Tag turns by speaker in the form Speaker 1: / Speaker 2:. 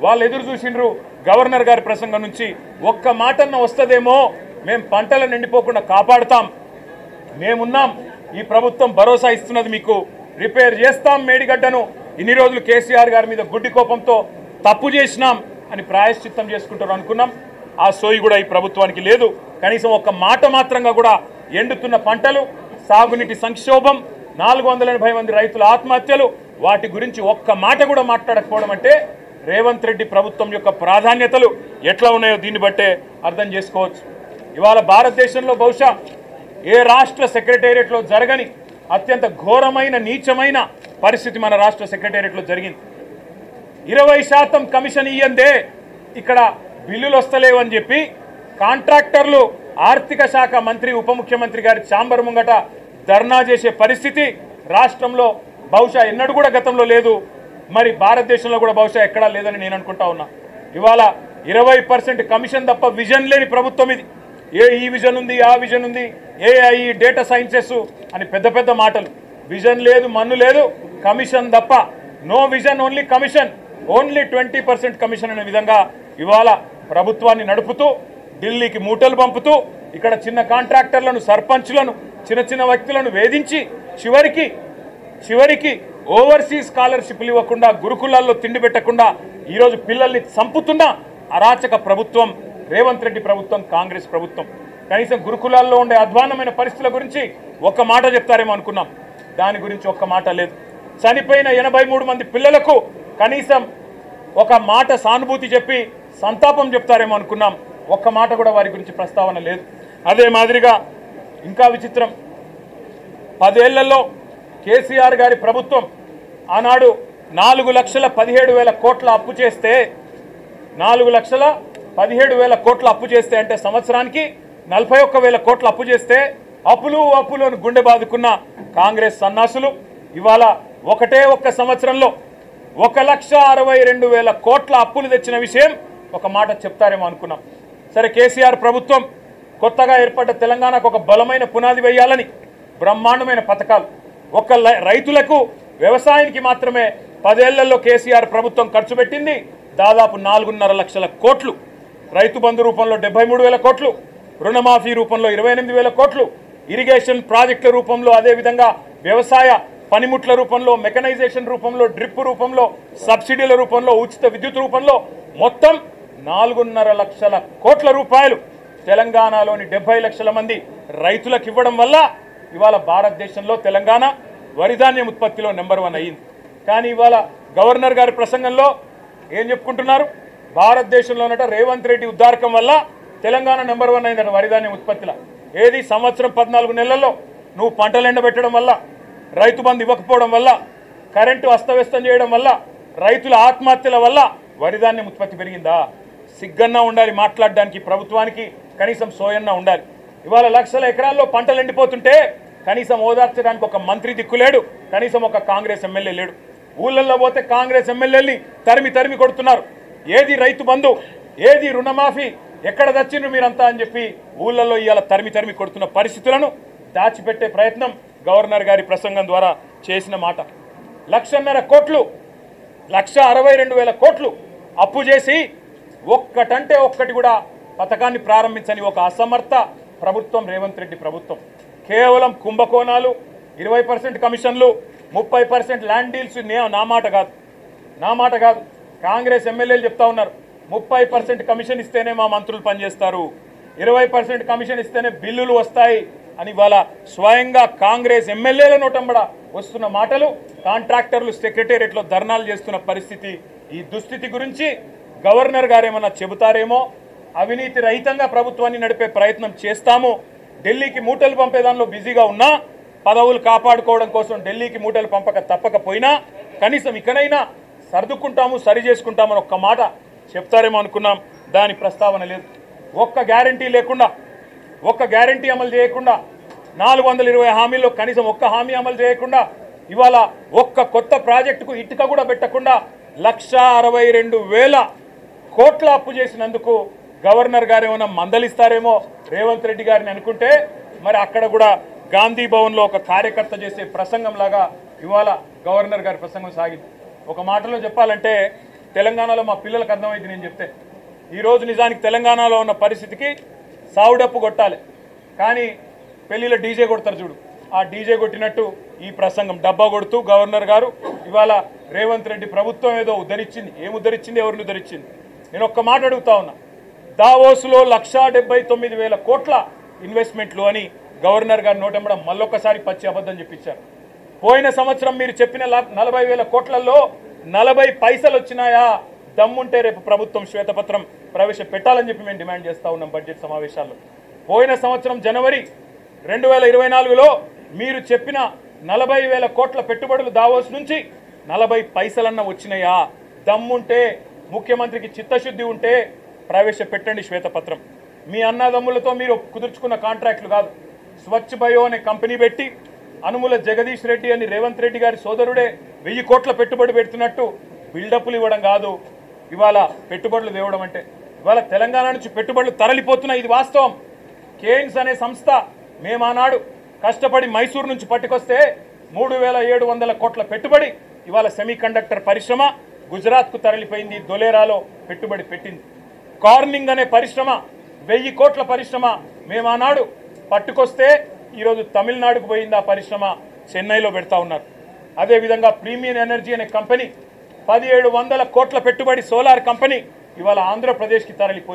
Speaker 1: వాళ్ళు ఎదురు చూసిండ్రు గవర్నర్ గారి ప్రసంగం నుంచి ఒక్క మాటన్న వస్తదేమో మేము పంటలను ఎండిపోకుండా కాపాడుతాం మేమున్నాం ఈ ప్రభుత్వం భరోసా ఇస్తున్నది మీకు రిపేర్ చేస్తాం మేడిగడ్డను ఇన్ని రోజులు కేసీఆర్ గారి మీద గుడ్డి కోపంతో తప్పు చేసినాం అని ప్రాయశ్చిత్తం చేసుకుంటారు అనుకున్నాం ఆ సోయి కూడా ఈ ప్రభుత్వానికి లేదు కనీసం ఒక్క మాట మాత్రంగా కూడా ఎండుతున్న పంటలు సాగునీటి సంక్షోభం 480 మంది రైతుల ఆత్మహత్యలు వాటి గురించి ఒక్క మాట కూడా మాట్లాడకపోవడం అంటే రేవంత్ రెడ్డి ప్రభుత్వం యొక్క ప్రాధాన్యతలు ఎట్లా ఉన్నాయో దీన్ని బట్టే అర్థం చేసుకోవచ్చు ఇవాళ భారతదేశంలో బహుశా ఏ రాష్ట్ర సెక్రటేరియట్లో జరగని అత్యంత ఘోరమైన నీచమైన పరిస్థితి మన రాష్ట్ర సెక్రటేరియట్లో జరిగింది 20% కమిషన్ ఇయ్యందే ఇక్కడ బిల్లులు వస్తలేవని చెప్పి కాంట్రాక్టర్లు ఆర్థిక శాఖ మంత్రి ఉప ముఖ్యమంత్రి గారి ఛాంబర్ ముంగట ధర్నా చేసే పరిస్థితి రాష్ట్రంలో బహుశా ఎన్నడూ కూడా గతంలో లేదు మరి భారతదేశంలో కూడా బహుశా ఎక్కడా లేదని నేను అనుకుంటా ఉన్నా ఇవాళ 20% కమిషన్ తప్ప విజన్ లేని ప్రభుత్వం ఇది ఏ ఈ విజన్ ఉంది ఆ విజన్ ఉంది ఏఐ డేటా సైన్సెస్ అని పెద్ద పెద్ద మాటలు విజన్ లేదు మన్ను లేదు కమిషన్ తప్ప no vision only commission only 20% commission అనే విధంగా ఇవాళ ప్రభుత్వాన్ని నడుపుతూ ఢిల్లీకి మూటలు పంపుతూ ఇక్కడ చిన్న కాంట్రాక్టర్లను సర్పంచ్లను చిన్న చిన్న వ్యక్తులను వేధించి చివరికి ఓవర్సీస్ స్కాలర్షిప్లు ఇవ్వకుండా గురుకులాల్లో తిండి పెట్టకుండా ఈరోజు పిల్లల్ని చంపుతున్న అరాచక ప్రభుత్వం రేవంత్ రెడ్డి ప్రభుత్వం కాంగ్రెస్ ప్రభుత్వం కనీసం గురుకులాల్లో ఉండే అధ్వాన్నమైన పరిస్థితుల గురించి ఒక్క మాట చెప్తారేమో అనుకున్నాం దాని గురించి ఒక్క మాట లేదు చనిపోయిన 83 మంది పిల్లలకు కనీసం ఒక మాట సానుభూతి చెప్పి సంతాపం చెప్తారేమో అనుకున్నాం ఒక్క మాట కూడా వారి గురించి ప్రస్తావన లేదు అదే మాదిరిగా ఇంకా విచిత్రం 10 ఏళ్లలో కేసీఆర్ గారి ప్రభుత్వం ఆనాడు 4,17,000 కోట్ల అప్పు చేస్తే 4,17,000 కోట్ల అప్పు చేస్తే అంటే సంవత్సరానికి 41,000 కోట్ల అప్పు చేస్తే అప్పులు అని గుండె బాదుకున్న కాంగ్రెస్ సన్నాసులు ఇవాళ ఒక్క సంవత్సరంలో 1,62,000 కోట్ల అప్పులు తెచ్చిన విషయం ఒక మాట చెప్తారేమో అనుకున్నాం సరే కేసీఆర్ ప్రభుత్వం కొత్తగా ఏర్పడ్డ తెలంగాణకు ఒక బలమైన పునాది వేయాలని బ్రహ్మాండమైన పథకాలు రైతులకు వ్యవసాయానికి మాత్రమే 10 ఏళ్లలో కేసీఆర్ ప్రభుత్వం ఖర్చు పెట్టింది దాదాపు 4.5 లక్షల కోట్లు రైతు బంధు రూపంలో 73,000 కోట్లు రుణమాఫీ రూపంలో 28,000 కోట్లు ఇరిగేషన్ ప్రాజెక్టుల రూపంలో అదేవిధంగా వ్యవసాయ పనిముట్ల రూపంలో మెకనైజేషన్ రూపంలో డ్రిప్ రూపంలో సబ్సిడీల రూపంలో ఉచిత విద్యుత్ రూపంలో మొత్తం 4.5 లక్షల కోట్ల రూపాయలు తెలంగాణలోని 70 లక్షల మంది రైతులకు ఇవ్వడం వల్ల ఇవాళ భారతదేశంలో తెలంగాణ వరిధాన్యం ఉత్పత్తిలో నెంబర్ 1 అయ్యింది కానీ ఇవాళ గవర్నర్ గారి ప్రసంగంలో ఏం చెప్పుకుంటున్నారు భారతదేశంలోనట రేవంత్ రెడ్డి ఉద్దారకం వల్ల తెలంగాణ నెంబర్ 1 అయిందట వరిధాన్యం ఉత్పత్తిలో ఏది సంవత్సరం 14 నెలల్లో నువ్వు పంటలు ఎండబెట్టడం వల్ల రైతు బంధు ఇవ్వకపోవడం వల్ల కరెంటు అస్తవ్యస్తం చేయడం వల్ల రైతుల ఆత్మహత్యల వల్ల వరిధాన్యం ఉత్పత్తి పెరిగిందా సిగ్గన్నా ఉండాలి మాట్లాడడానికి ప్రభుత్వానికి కనీసం సోయన్నా ఉండాలి ఇవాళ లక్షల ఎకరాల్లో పంటలు ఎండిపోతుంటే కనీసం ఓదార్చడానికి ఒక మంత్రి దిక్కులేడు కనీసం ఒక కాంగ్రెస్ ఎమ్మెల్యే లేడు ఊళ్ళల్లో పోతే కాంగ్రెస్ ఎమ్మెల్యేల్ని తరిమి కొడుతున్నారు ఏది రైతు బంధు ఏది రుణమాఫీ ఎక్కడ తెచ్చిండ్రు మీరంతా అని చెప్పి ఊళ్ళల్లో ఇవాళ తరిమి కొడుతున్న పరిస్థితులను దాచిపెట్టే ప్రయత్నం గవర్నర్ గారి ప్రసంగం ద్వారా చేసిన మాట 1,50,000 కోట్లు 1,62,000 కోట్లు అప్పు చేసి ఒక్కటంటే ఒక్కటి కూడా పథకాన్ని ప్రారంభించని ఒక అసమర్థ ప్రభుత్వం రేవంత్ రెడ్డి ప్రభుత్వం కేవలం కుంభకోణాలు 20% కమిషన్లు 30% ల్యాండ్ డీల్స్ నా మాట కాదు కాంగ్రెస్ ఎమ్మెల్యేలు చెప్తా ఉన్నారు 30% కమిషన్ ఇస్తేనే మా మంత్రులు పనిచేస్తారు 20% కమిషన్ ఇస్తేనే బిల్లులు వస్తాయి అని వాళ్ళ స్వయంగా కాంగ్రెస్ ఎమ్మెల్యేల నోటంబడ వస్తున్న మాటలు కాంట్రాక్టర్లు సెక్రటేరియట్లో ధర్నాలు చేస్తున్న పరిస్థితి ఈ దుస్థితి గురించి గవర్నర్ గారు ఏమన్నా చెబుతారేమో అవినీతి రహితంగా ప్రభుత్వాన్ని నడిపే ప్రయత్నం చేస్తాము ఢిల్లీకి మూటలు పంపే దానిలో బిజీగా ఉన్నా పదవులు కాపాడుకోవడం కోసం ఢిల్లీకి మూటలు తప్పకపోయినా కనీసం ఇకనైనా సర్దుకుంటాము సరి చేసుకుంటామని ఒక్క మాట చెప్తారేమో అనుకున్నాం దాని ప్రస్తావన లేదు ఒక్క గ్యారంటీ లేకుండా ఒక్క గ్యారంటీ అమలు చేయకుండా 420 హామీల్లో కనీసం ఒక్క హామీ అమలు చేయకుండా ఇవాళ ఒక్క కొత్త ప్రాజెక్టుకు ఇటుక కూడా పెట్టకుండా 1,62,000 కోట్ల అప్పు చేసినందుకు గవర్నర్ గారు ఏమైనా మందలిస్తారేమో రేవంత్ రెడ్డి గారిని అనుకుంటే మరి అక్కడ కూడా గాంధీ భవన్లో ఒక కార్యకర్త చేసే ప్రసంగం లాగా ఇవాళ గవర్నర్ గారి ప్రసంగం సాగింది ఒక మాటలో చెప్పాలంటే తెలంగాణలో మా పిల్లలకు అర్థమైంది నేను చెప్తే. ఈరోజు నిజానికి తెలంగాణలో ఉన్న పరిస్థితికి సావుడప్పు కొట్టాలి, కానీ పెళ్లిలో డీజే కొడతారు చూడు, ఆ డీజే కొట్టినట్టు ఈ ప్రసంగం డబ్బా కొడుతూ గవర్నర్ గారు ఇవాళ రేవంత్ రెడ్డి ప్రభుత్వం ఏదో ఉద్ధరించింది. ఏం ఉద్ధరించింది, ఎవరిని ఉద్ధరించింది? నేను ఒక్క మాట అడుగుతా ఉన్నా. దావోస్లో 1,79,000 కోట్ల ఇన్వెస్ట్మెంట్లు అని గవర్నర్ గారు నోటెమ్మడం మళ్ళొక్కసారి పచ్చి అబద్ధం చెప్పించారు. పోయిన సంవత్సరం మీరు చెప్పిన 40,000 కోట్లలో 40 పైసలు వచ్చినాయా? దమ్ముంటే రేపు ప్రభుత్వం శ్వేతపత్రం ప్రవేశపెట్టాలని చెప్పి మేము డిమాండ్ చేస్తూ ఉన్నాం బడ్జెట్ సమావేశాల్లో. పోయిన సంవత్సరం జనవరి 2024లో మీరు చెప్పిన 40,000 కోట్ల పెట్టుబడులు దావోస్ నుంచి 40 పైసలన్నా వచ్చినాయా? దమ్ముంటే, ముఖ్యమంత్రికి చిత్తశుద్ధి ఉంటే ప్రవేశపెట్టండి శ్వేతపత్రం. మీ అన్నదమ్ములతో మీరు కుదుర్చుకున్న కాంట్రాక్టులు కాదు. స్వచ్ఛ బయో అనే కంపెనీ పెట్టి అనుముల జగదీష్ రెడ్డి అని రేవంత్ రెడ్డి గారి సోదరుడే 1000 కోట్ల పెట్టుబడి పెడుతున్నట్టు బిల్డప్లు ఇవ్వడం కాదు ఇవాళ పెట్టుబడులు తేవడం అంటే. ఇవాళ తెలంగాణ నుంచి పెట్టుబడులు తరలిపోతున్నాయి, ఇది వాస్తవం. కేయిన్స్ అనే సంస్థ మేము ఆనాడు కష్టపడి మైసూరు నుంచి పట్టుకొస్తే 3,700 కోట్ల పెట్టుబడి ఇవాళ సెమీ కండక్టర్ పరిశ్రమ గుజరాత్కు తరలిపోయింది, దొలేరాలో పెట్టుబడి పెట్టింది. కార్నింగ్ అనే పరిశ్రమ 1000 కోట్ల పరిశ్రమ మేము ఆనాడు పట్టుకొస్తే ఈరోజు తమిళనాడుకు పోయింది, ఆ పరిశ్రమ చెన్నైలో పెడతా ఉన్నారు. అదేవిధంగా ప్రీమియం ఎనర్జీ అనే కంపెనీ 1,700 కోట్ల పెట్టుబడి సోలార్ కంపెనీ ఇవాళ ఆంధ్రప్రదేశ్కి తరలిపోయింది.